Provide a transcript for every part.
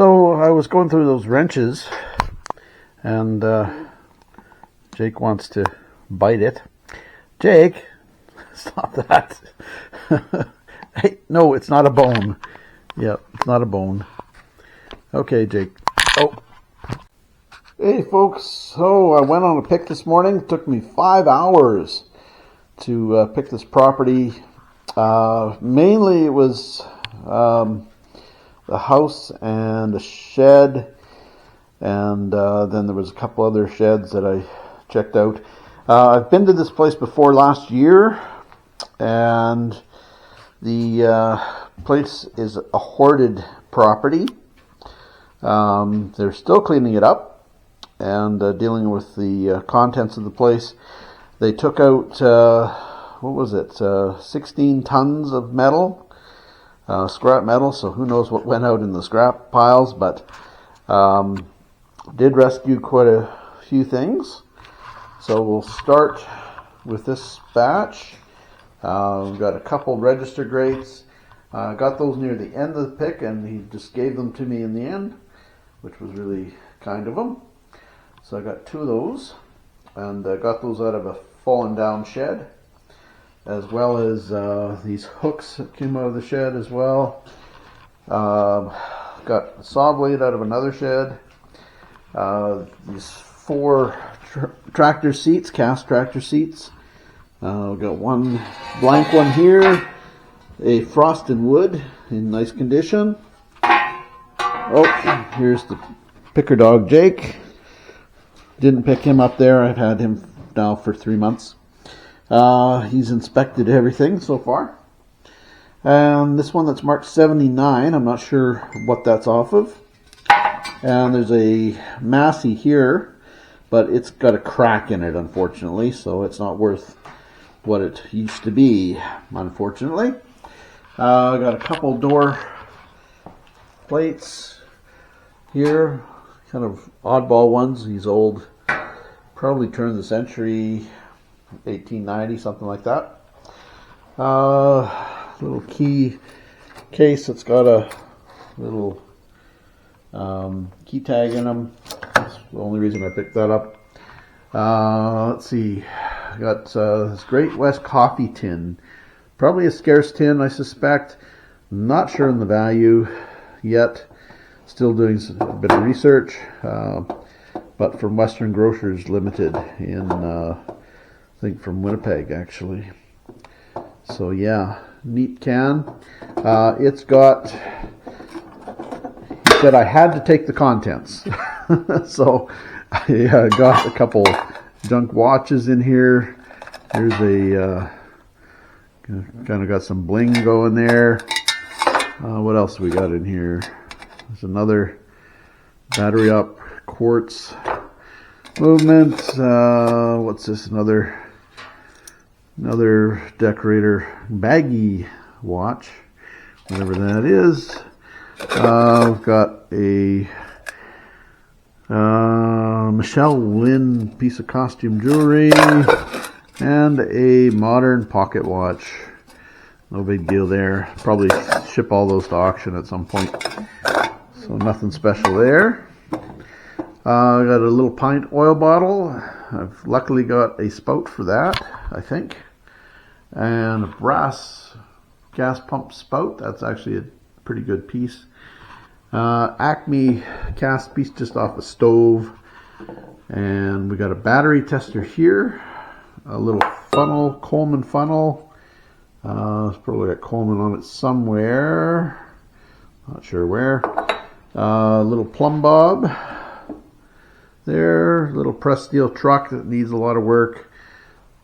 So I was going through those wrenches, and Jake wants to bite it. Jake, stop that. Hey, no, it's not a bone. Yeah, it's not a bone. Okay, Jake. Oh. Hey, folks. So I went on a pick this morning. It took me 5 hours to pick this property. Mainly it was the house and a shed, and then there was a couple other sheds that I checked out. I've been to this place before last year, and the place is a hoarded property. They're still cleaning it up and dealing with the contents of the place. They took out, 16 tons of metal, scrap metal, so who knows what went out in the scrap piles, but did rescue quite a few things. So we'll start with this batch. We've got a couple register grates. Got those near the end of the pick, and he just gave them to me in the end, which was really kind of him. So I got 2 of those, and got those out of a fallen down shed, as well as these hooks that came out of the shed as well. Got a saw blade out of another shed. These 4 tractor seats, cast tractor seats. We've got one blank one here, a frosted wood in nice condition. Oh, here's the picker dog, Jake. Didn't pick him up there. I've had him now for 3 months. He's inspected everything so far. And this one that's marked 79, I'm not sure what that's off of. And there's a Massey here, but it's got a crack in it, unfortunately, so it's not worth what it used to be, unfortunately. I got a couple door plates here, kind of oddball ones. These old, probably turn of the century, 1890, something like that. Little key case that's got a little key tag in them. That's the only reason I picked that up. Let's see. I got this Great West coffee tin. Probably a scarce tin, I suspect. Not sure on the value yet. Still doing a bit of research. But from Western Grocers Limited in, I think from Winnipeg, actually. So yeah, neat can. It's got, he said I had to take the contents. So I got a couple junk watches in here. Here's a, kind of got some bling going there. What else we got in here? There's another battery up quartz movement. What's this? Another decorator baggy watch, whatever that is. We've got a Michelle Lynn piece of costume jewelry and a modern pocket watch. No big deal there. Probably ship all those to auction at some point. So nothing special there. I got a little pint oil bottle. I've luckily got a spout for that, I think. And a brass gas pump spout. That's actually a pretty good piece. Acme cast piece just off a stove. And we got a battery tester here. A little funnel, Coleman funnel. It's probably got Coleman on it somewhere. Not sure where. Little plumb bob there. Little pressed steel truck that needs a lot of work.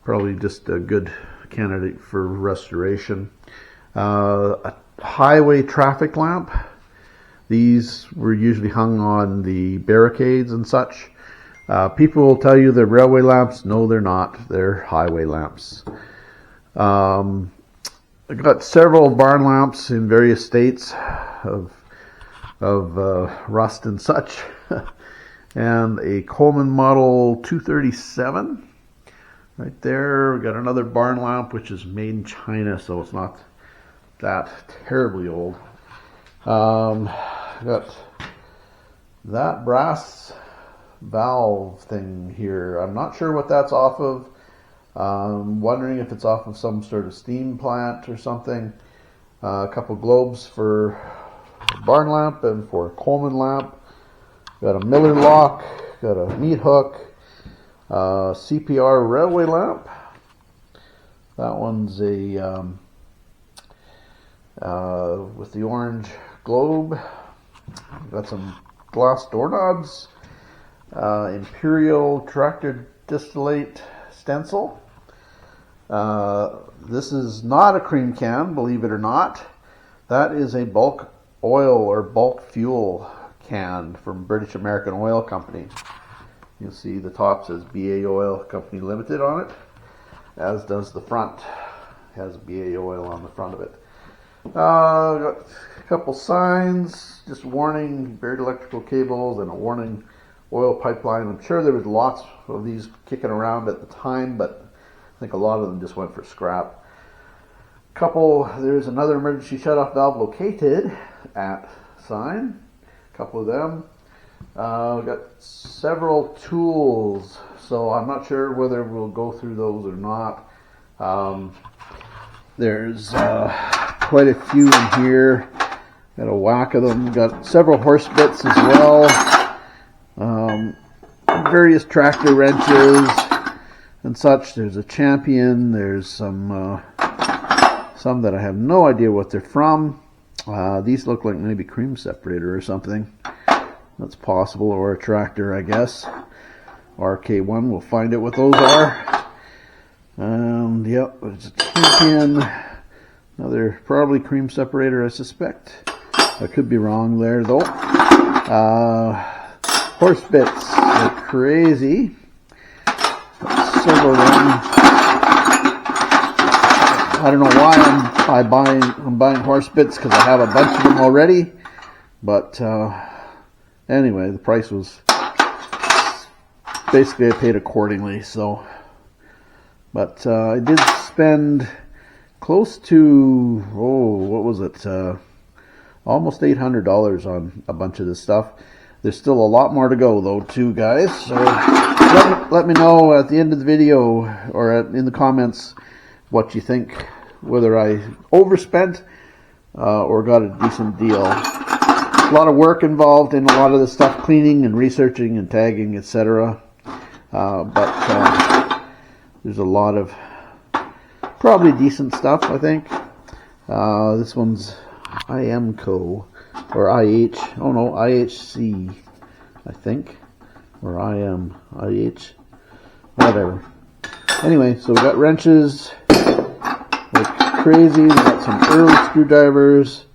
Probably just a good candidate for restoration. A highway traffic lamp. These were usually hung on the barricades and such. People will tell you they're railway lamps. No, they're not. They're highway lamps. I got several barn lamps in various states of rust and such. And a Coleman model 237 right there. We got another barn lamp, which is made in China, so it's not that terribly old. Got that brass valve thing here, I'm not sure what that's off of. Wondering if it's off of some sort of steam plant or something. A couple globes for a barn lamp and for a Coleman lamp. Got a Miller lock, got a meat hook, CPR railway lamp. That one's a with the orange globe. Got some glass doorknobs, Imperial tractor distillate stencil. This is not a cream can, believe it or not. That is a bulk oil or bulk fuel can from British American Oil Company. You'll see the top says BA Oil Company Limited on it, as does the front. It has BA Oil on the front of it. Got a couple signs, just warning buried electrical cables and a warning oil pipeline. I'm sure there was lots of these kicking around at the time, but I think a lot of them just went for scrap. There's another emergency shutoff valve located at sign. A couple of them. We've got several tools, so I'm not sure whether we'll go through those or not. There's quite a few in here. Got a whack of them. Got several horse bits as well. Various tractor wrenches and such. There's a Champion. There's some that I have no idea what they're from. These look like maybe cream separator or something. That's possible, or a tractor, I guess. RK1, we'll find out what those are. Yep, there's a Champion. Another probably cream separator, I suspect. I could be wrong there though. Horse bits are crazy. Several of them. I don't know why I'm buying horse bits, because I have a bunch of them already. But anyway, the price was basically, I paid accordingly. So, but I did spend close to, what was it? Almost $800 on a bunch of this stuff. There's still a lot more to go though, too, guys. So let me know at the end of the video or in the comments what you think, whether I overspent or got a decent deal. A lot of work involved in a lot of this stuff, cleaning and researching and tagging, etc. But there's a lot of probably decent stuff, I think. This one's IMCO or IH. Oh no, IHC, I think, or IH, whatever. Anyway, so we got wrenches like crazy. We got some early screwdrivers.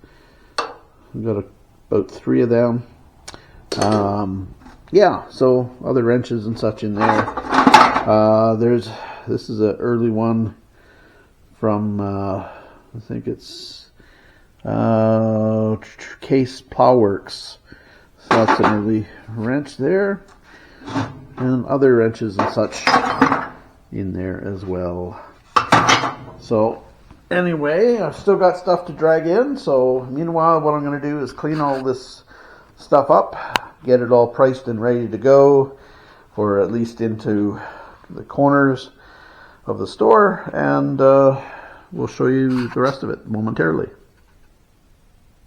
We got about 3 of them. Yeah, so other wrenches and such in there. This is an early one from I think it's Case Plowworks. So that's an early wrench there, and other wrenches and such in there as well. So anyway, I've still got stuff to drag in, so meanwhile what I'm going to do is clean all this stuff up, get it all priced and ready to go, or at least into the corners of the store, and we'll show you the rest of it momentarily.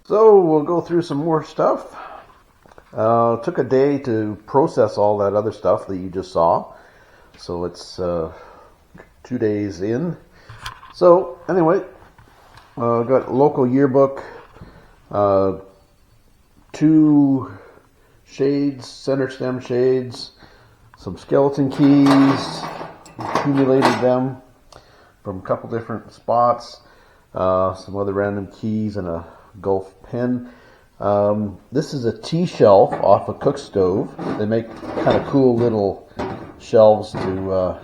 So we'll go through some more stuff. Took a day to process all that other stuff that you just saw, so it's 2 days in. So anyway, got local yearbook, 2 shades, center stem shades, some skeleton keys, accumulated them from a couple different spots, some other random keys, and a Gulf pen. This is a tea shelf off a cook stove. They make kind of cool little shelves to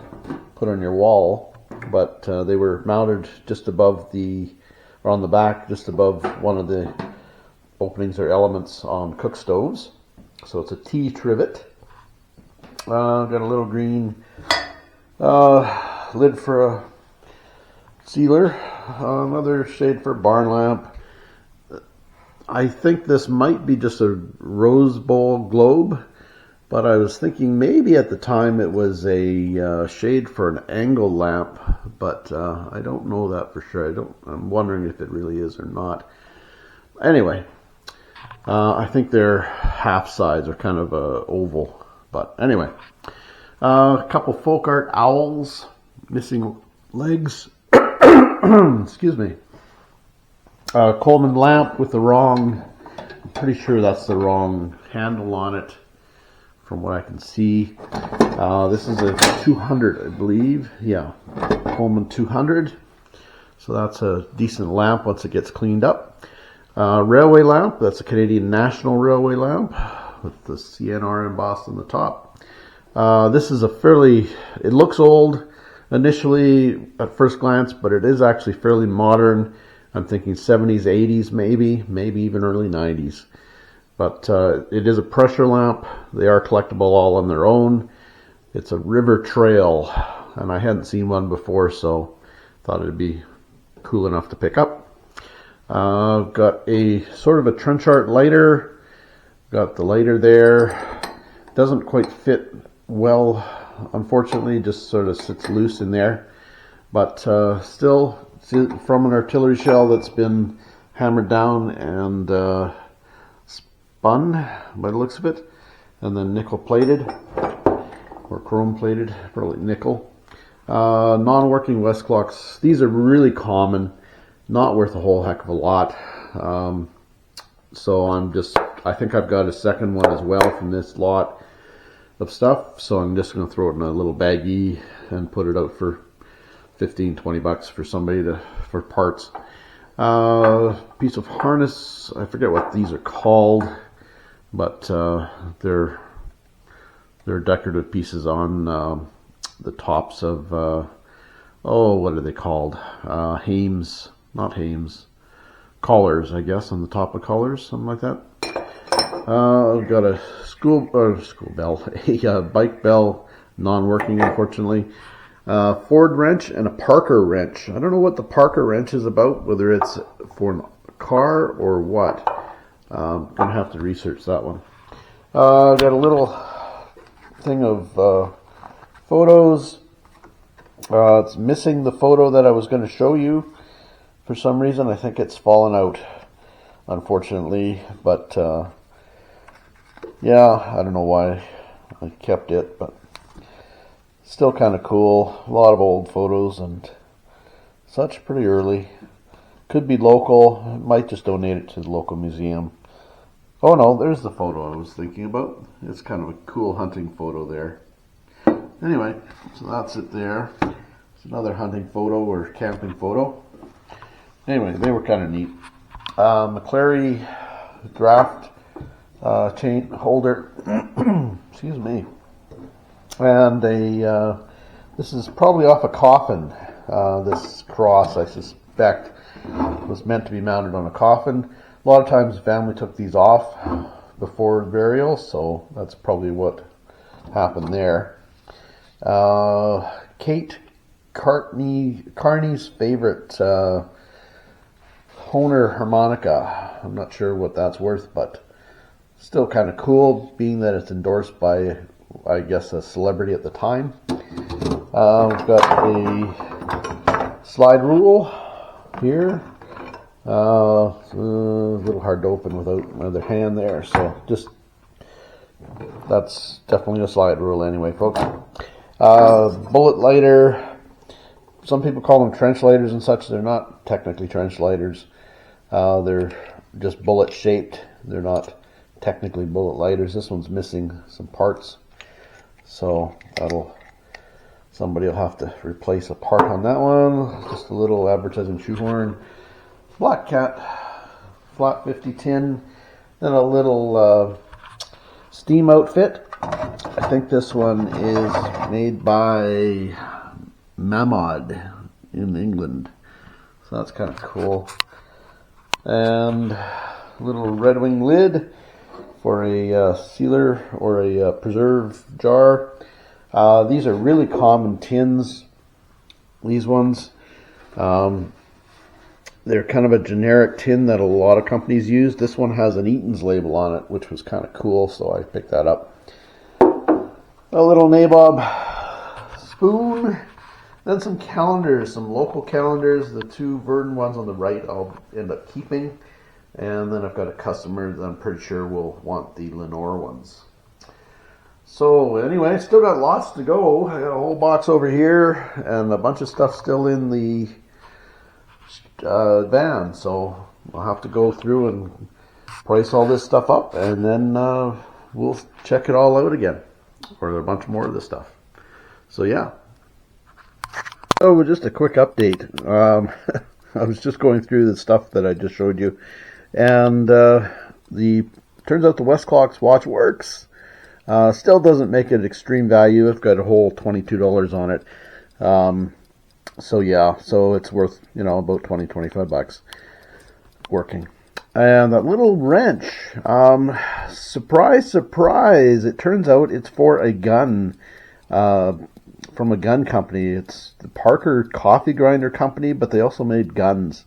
put on your wall, but they were mounted just above or on the back, just above one of the openings or elements on cook stoves. So it's a tea trivet. Got a little green lid for a sealer, another shade for a barn lamp. I think this might be just a rose bowl globe, but I was thinking maybe at the time it was a shade for an angle lamp, but I don't know that for sure. I'm wondering if it really is or not. Anyway, I think they're half sides or kind of a oval, but anyway, a couple folk art owls, missing legs. Excuse me. Coleman lamp with the wrong, I'm pretty sure that's the wrong handle on it from what I can see. This is a 200, I believe. Yeah, Coleman 200. So that's a decent lamp once it gets cleaned up. Railway lamp, that's a Canadian National Railway lamp with the CNR embossed on the top. This is it looks old initially at first glance, but it is actually fairly modern. I'm thinking 70s, 80s, maybe even early 90s. But it is a pressure lamp. They are collectible all on their own. It's a River Trail, and I hadn't seen one before, so thought it'd be cool enough to pick up. Got a sort of a trench art lighter. Got the lighter there. Doesn't quite fit well, unfortunately, just sort of sits loose in there. But still, from an artillery shell that's been hammered down and spun by the looks of it, and then nickel plated or chrome plated, probably nickel. Non-working West clocks. These are really common, not worth a whole heck of a lot. So I think I've got a second one as well from this lot of stuff, so I'm just going to throw it in a little baggie and put it out for 15-20 bucks for somebody for parts. Piece of harness, I forget what these are called, but they're decorative pieces on the tops of what are they called? Not hames, collars, I guess, on the top of collars, something like that. I've got a school bell, a bike bell, non-working unfortunately. Ford wrench and a Parker wrench. I don't know what the Parker wrench is about, whether it's for a car or what. I'm gonna have to research that one. Got a little thing of photos. It's missing the photo that I was going to show you for some reason. I think it's fallen out, unfortunately, but yeah, I don't know why I kept it, but still kind of cool. A lot of old photos and such, pretty early. Could be local. Might just donate it to the local museum. Oh no, there's the photo I was thinking about. It's kind of a cool hunting photo there. Anyway, so that's it there. It's another hunting photo or camping photo. Anyway, they were kind of neat. McClary draft chain holder. Excuse me. And this is probably off a coffin. This cross, I suspect, was meant to be mounted on a coffin. A lot of times the family took these off before burial, so that's probably what happened there. Kate Carney's favorite Honer harmonica. I'm not sure what that's worth, but still kind of cool, being that it's endorsed by, I guess, a celebrity at the time. We've got a slide rule here. A little hard to open without my other hand there, so that's definitely a slide rule anyway, folks. Bullet lighter. Some people call them trench lighters and such. They're not technically trench lighters. They're just bullet shaped. They're not technically bullet lighters. This one's missing some parts, so somebody will have to replace a part on that one. Just a little advertising shoehorn. Black Cat flat 50 tin, and a little steam outfit. I think this one is made by Mamod in England, so that's kind of cool. And a little Red Wing lid for a sealer or a preserve jar. These are really common tins, these ones. They're kind of a generic tin that a lot of companies use. This one has an Eaton's label on it, which was kind of cool, so I picked that up. A little nabob spoon, then some calendars, some local calendars. The two Verdun ones on the right I'll end up keeping, and then I've got a customer that I'm pretty sure will want the Lenore ones. So anyway, still got lots to go. I got a whole box over here and a bunch of stuff still in the van, so I'll have to go through and price all this stuff up, and then we'll check it all out again, or a bunch more of this stuff. So yeah. So just a quick update. I was just going through the stuff that I just showed you, and turns out the Westclock's watch works. Still doesn't make it extreme value. I've got a whole $22 on it. So yeah, so it's worth, about 20-25 bucks working. And that little wrench, surprise, surprise, it turns out it's for a gun, from a gun company. It's the Parker Coffee Grinder Company, but they also made guns.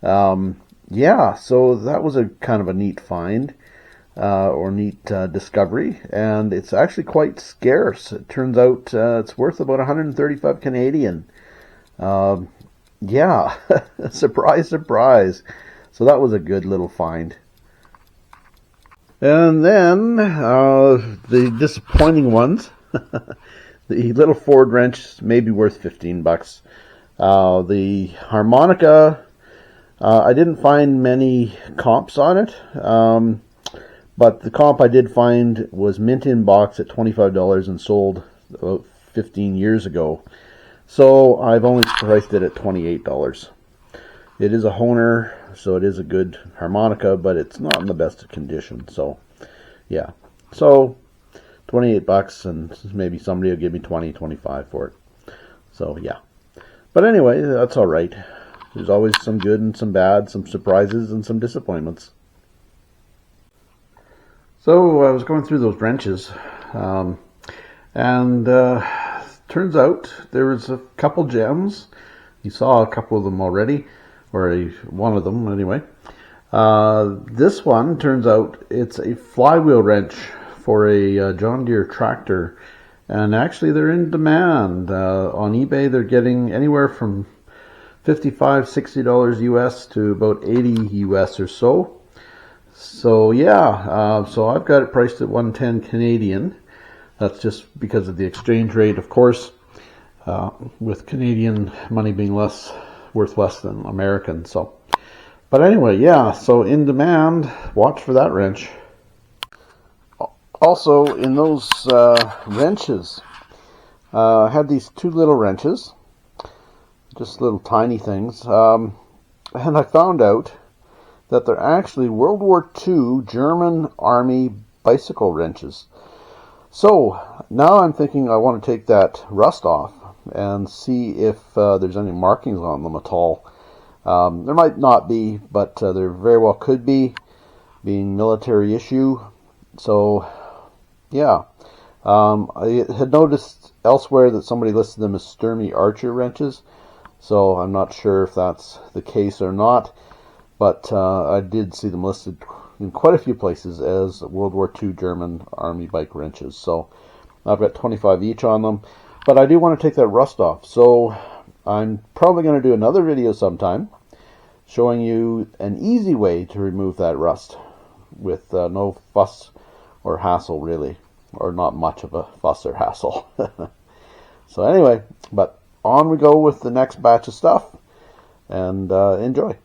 Yeah, so that was a kind of a neat find, or neat discovery, and it's actually quite scarce. It turns out it's worth about 135 Canadian. Yeah, surprise, surprise. So that was a good little find. And then the disappointing ones. The little Ford wrench may be worth 15 bucks. The harmonica, I didn't find many comps on it, but the comp I did find was mint in box at $25 and sold about 15 years ago. So I've only priced it at $28. It is a Honer, so it is a good harmonica, but it's not in the best condition. So yeah, so 28 bucks, and maybe somebody will give me 20-25 for it. So yeah, but anyway, that's all right. There's always some good and some bad, some surprises and some disappointments. So I was going through those wrenches, and turns out there was a couple gems. You saw a couple of them already, or one of them anyway. This one, turns out it's a flywheel wrench for a John Deere tractor, and actually they're in demand. On eBay they're getting anywhere from $55-60 US to about 80 US or so. So yeah, so I've got it priced at 110 Canadian. That's just because of the exchange rate, of course, with Canadian money being worth less than American. So, but anyway, yeah, so in demand. Watch for that wrench. Also, in those wrenches, I had these two little wrenches, just little tiny things, and I found out that they're actually World War II German Army bicycle wrenches. So now I'm thinking I want to take that rust off and see if there's any markings on them at all. There might not be, but there very well could be, being military issue. So yeah, I had noticed elsewhere that somebody listed them as Sturmey Archer wrenches, so I'm not sure if that's the case or not, but I did see them listed in quite a few places as World War II German Army bike wrenches. So I've got 25 each on them, but I do want to take that rust off. So I'm probably going to do another video sometime showing you an easy way to remove that rust with no fuss or hassle, really, or not much of a fuss or hassle. So anyway, but on we go with the next batch of stuff, and enjoy.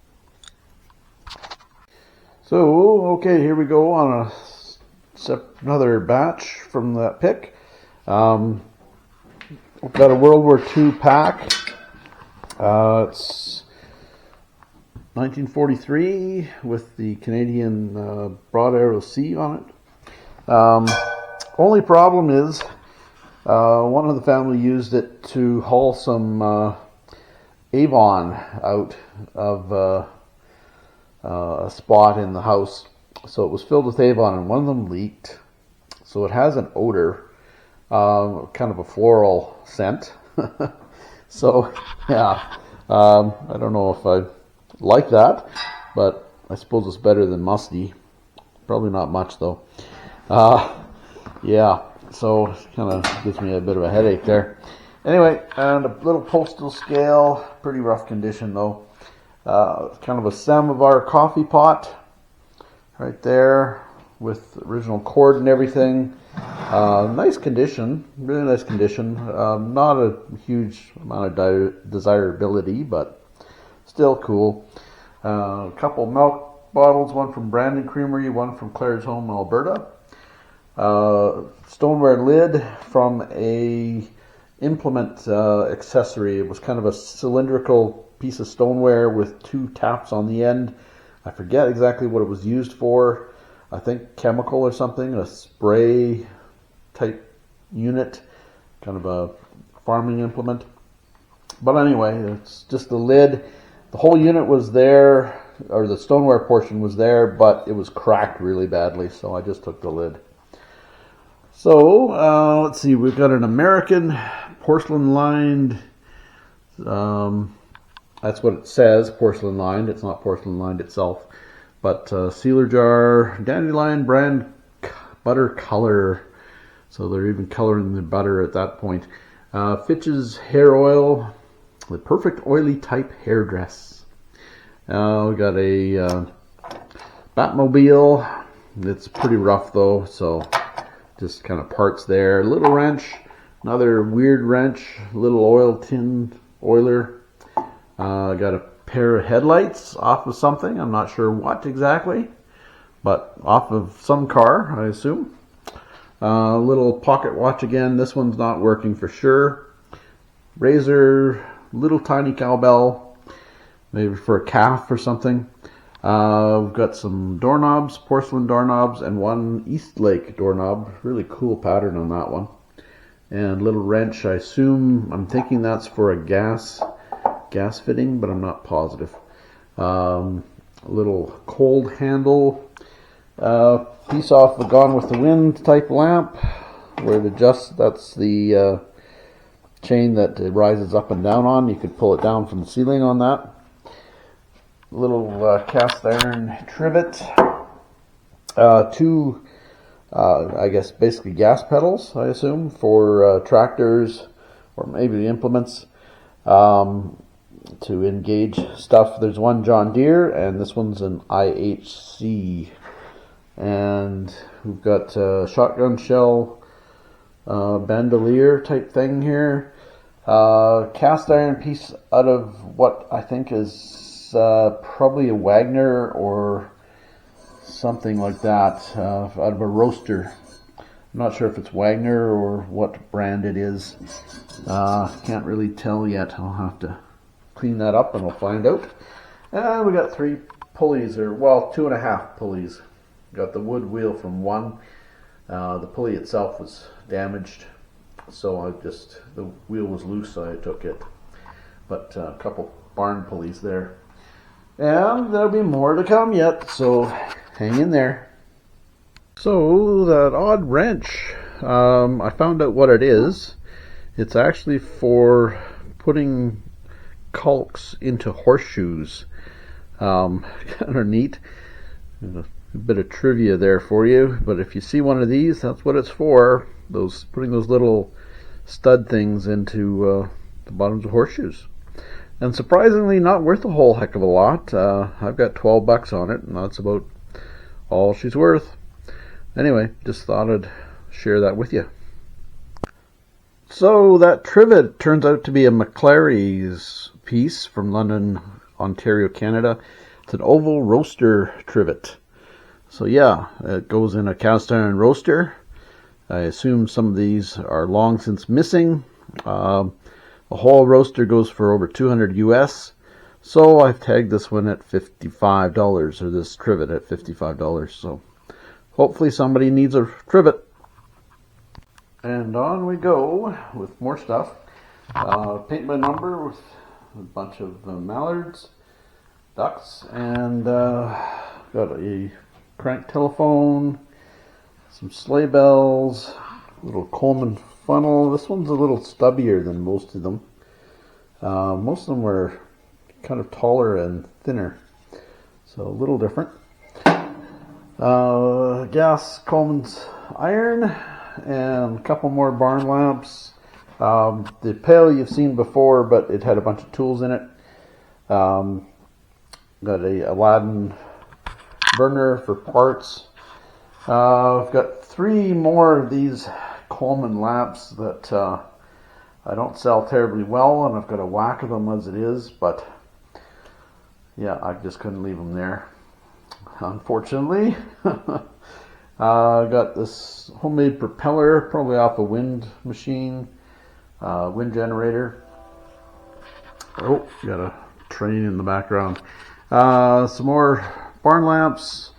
So, okay, here we go on another batch from that pick. I've got a World War II pack. It's 1943 with the Canadian Broad Arrow C on it. Only problem is one of the family used it to haul some Avon out of a spot in the house. So it was filled with Avon, and one of them leaked. So it has an odor, kind of a floral scent. So yeah, I don't know if like that, but I suppose it's better than musty. Probably not much though. Yeah, so it kind of gives me a bit of a headache there. Anyway, and a little postal scale, pretty rough condition though. Kind of a samovar coffee pot right there with original cord and everything. Nice condition, really nice condition. Not a huge amount of desirability, but still cool. A couple milk bottles, one from Brandon Creamery, one from Claire's Home, Alberta. Stoneware lid from a implement accessory. It was kind of a cylindrical piece of stoneware with two taps on the end. I forget exactly what it was used for. I think chemical or something, a spray type unit, kind of a farming implement. But anyway, it's just the lid. The whole unit was there, or the stoneware portion was there, but it was cracked really badly, so I just took the lid. So, let's see, we've got an American porcelain lined, that's what it says, porcelain lined. It's not porcelain lined itself. But sealer jar, Dandelion brand butter color. So they're even coloring the butter at that point. Fitch's hair oil, the perfect oily type hair dress. We got a Batmobile. It's pretty rough though, so just kind of parts there. Little wrench, another weird wrench, little oil tin oiler. Got a pair of headlights off of something. I'm not sure what exactly, but off of some car, I assume. Little pocket watch again. This one's not working for sure. Razor, little tiny cowbell, maybe for a calf or something. We've got some doorknobs, porcelain doorknobs, and one Eastlake doorknob. Really cool pattern on that one. And little wrench. I assume, I'm thinking that's for a gas fitting, but I'm not positive. A little cold handle, piece off the Gone with the Wind type lamp, where it adjusts. That's the chain that it rises up and down on. You could pull it down from the ceiling on that. Little cast iron trivet, two I guess basically gas pedals, I assume, for tractors or maybe implements. To engage stuff. There's one John Deere, and this one's an IHC. And we've got a shotgun shell bandolier type thing here. Cast iron piece out of what I think is probably a Wagner or something like that, out of a roaster. I'm not sure if it's Wagner or what brand it is. Can't really tell yet. I'll have to clean that up and we'll find out. And we got 3 pulleys, or well, 2.5 pulleys. Got the wood wheel from one. The pulley itself was damaged, so the wheel was loose, so I took it. But a couple barn pulleys there. And there'll be more to come yet, so hang in there. So that odd wrench, I found out what it is. It's actually for putting caulks into horseshoes. Kind of neat. A bit of trivia there for you, but if you see one of these, that's what it's for. Putting those little stud things into the bottoms of horseshoes. And surprisingly not worth a whole heck of a lot. I've got $12 on it, and that's about all she's worth. Anyway, just thought I'd share that with you. So that trivet turns out to be a McClary's piece from London, Ontario, Canada. It's an oval roaster trivet. So yeah, it goes in a cast iron roaster. I assume some of these are long since missing. A whole roaster goes for over $200 US. So I've tagged this one at $55, or this trivet at $55. So hopefully somebody needs a trivet. And on we go with more stuff. Paint by number with a bunch of mallards, ducks, and got a crank telephone, some sleigh bells, little Coleman funnel. This one's a little stubbier than most of them. Most of them were kind of taller and thinner, so a little different. Gas Coleman's iron and a couple more barn lamps. The pail you've seen before, but it had a bunch of tools in it. Got a Aladdin burner for parts. I've got 3 more of these Coleman lamps that I don't sell terribly well, and I've got a whack of them as it is, but yeah, I just couldn't leave them there, unfortunately. I got this homemade propeller, probably off a wind machine, wind generator. Oh, got a train in the background. Some more barn lamps,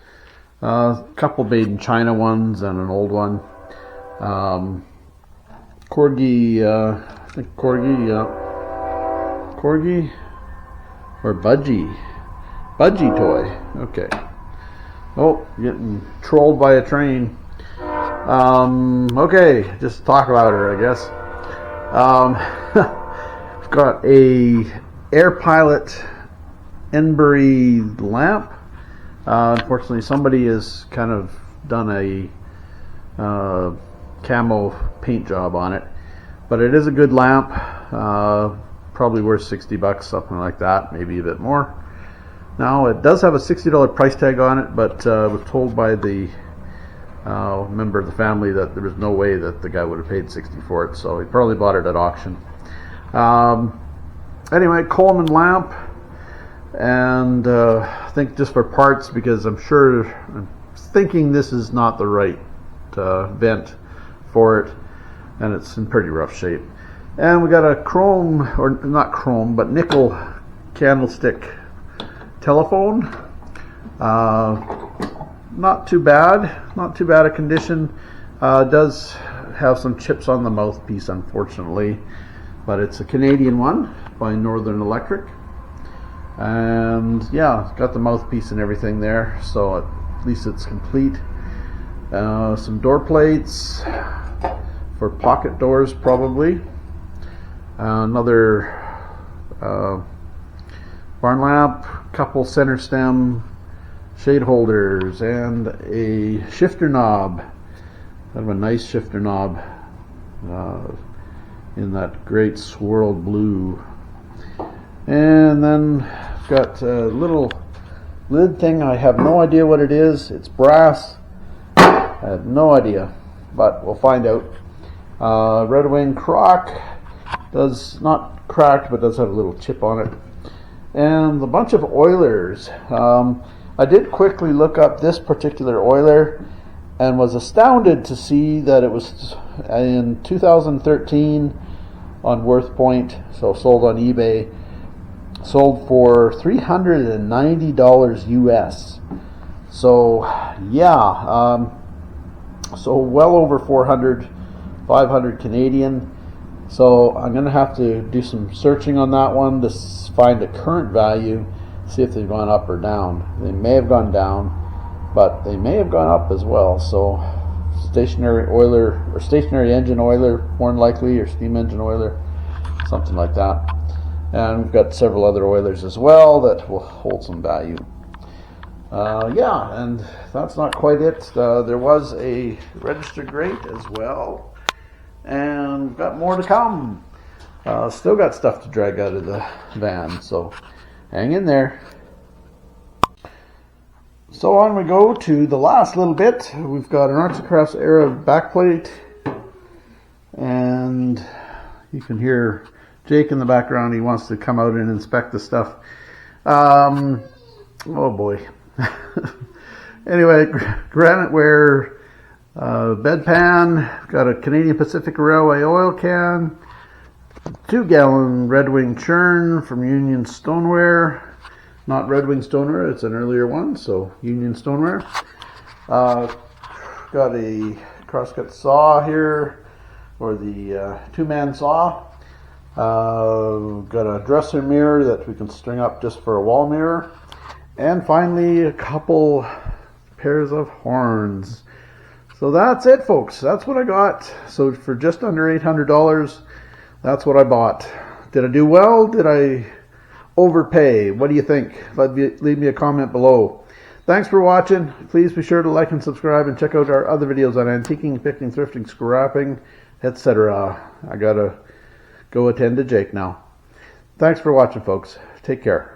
a couple made in China ones and an old one. Corgi, I think Corgi or Budgie toy. Okay. Oh, getting trolled by a train. Okay, just talk about her, I guess. I've got a Air Pilot Enbury lamp. Unfortunately, somebody has kind of done a camo paint job on it, but it is a good lamp. Probably worth $60, something like that, maybe a bit more. Now, it does have a $60 price tag on it, but I was told by the member of the family that there was no way that the guy would have paid $60 for it, so he probably bought it at auction. Anyway, Coleman lamp, and I think just for parts, because I'm thinking this is not the right vent for it, and it's in pretty rough shape. And we got a chrome, or not chrome, but nickel candlestick telephone. Not too bad a condition. Does have some chips on the mouthpiece, unfortunately, but it's a Canadian one by Northern Electric, and yeah, got the mouthpiece and everything there, so at least it's complete. Some door plates for pocket doors, probably. Another barn lamp, couple center stem shade holders, and a shifter knob. Kind of a nice shifter knob in that great swirled blue. And then I've got a little lid thing. I have no idea what it is. It's brass. I have no idea, but we'll find out. Red Wing crock, does not cracked, but does have a little chip on it. And a bunch of oilers. I did quickly look up this particular oiler and was astounded to see that it was in 2013 on Worth Point, so sold on eBay, sold for $390 US. So yeah, so well over 500 Canadian. So I'm gonna have to do some searching on that one to find a current value, see if they've gone up or down. They may have gone down, but they may have gone up as well. So stationary oiler, or stationary engine oiler, more than likely, or steam engine oiler, something like that. And we've got several other oilers as well that will hold some value. Yeah, and that's not quite it. There was a register grate as well, and we've got more to come. Still got stuff to drag out of the van, so hang in there. So on we go to the last little bit. We've got an Arts and Crafts era backplate, and you can hear Jake in the background. He wants to come out and inspect the stuff. Oh boy. Anyway, graniteware bedpan, got a Canadian Pacific Railway oil can, 2-gallon Red Wing churn from Union Stoneware. Not Red Wing Stoneware, it's an earlier one, so Union Stoneware. Got a crosscut saw here, or the 2-man saw. Got a dresser mirror that we can string up just for a wall mirror. And finally, a couple pairs of horns. So that's it, folks. That's what I got. So for just under $800, that's what I bought. Did I do well? Did I overpay? What do you think? Leave me a comment below. Thanks for watching. Please be sure to like and subscribe and check out our other videos on antiquing, picking, thrifting, scrapping, etc. I gotta go attend to Jake now. Thanks for watching, folks. Take care.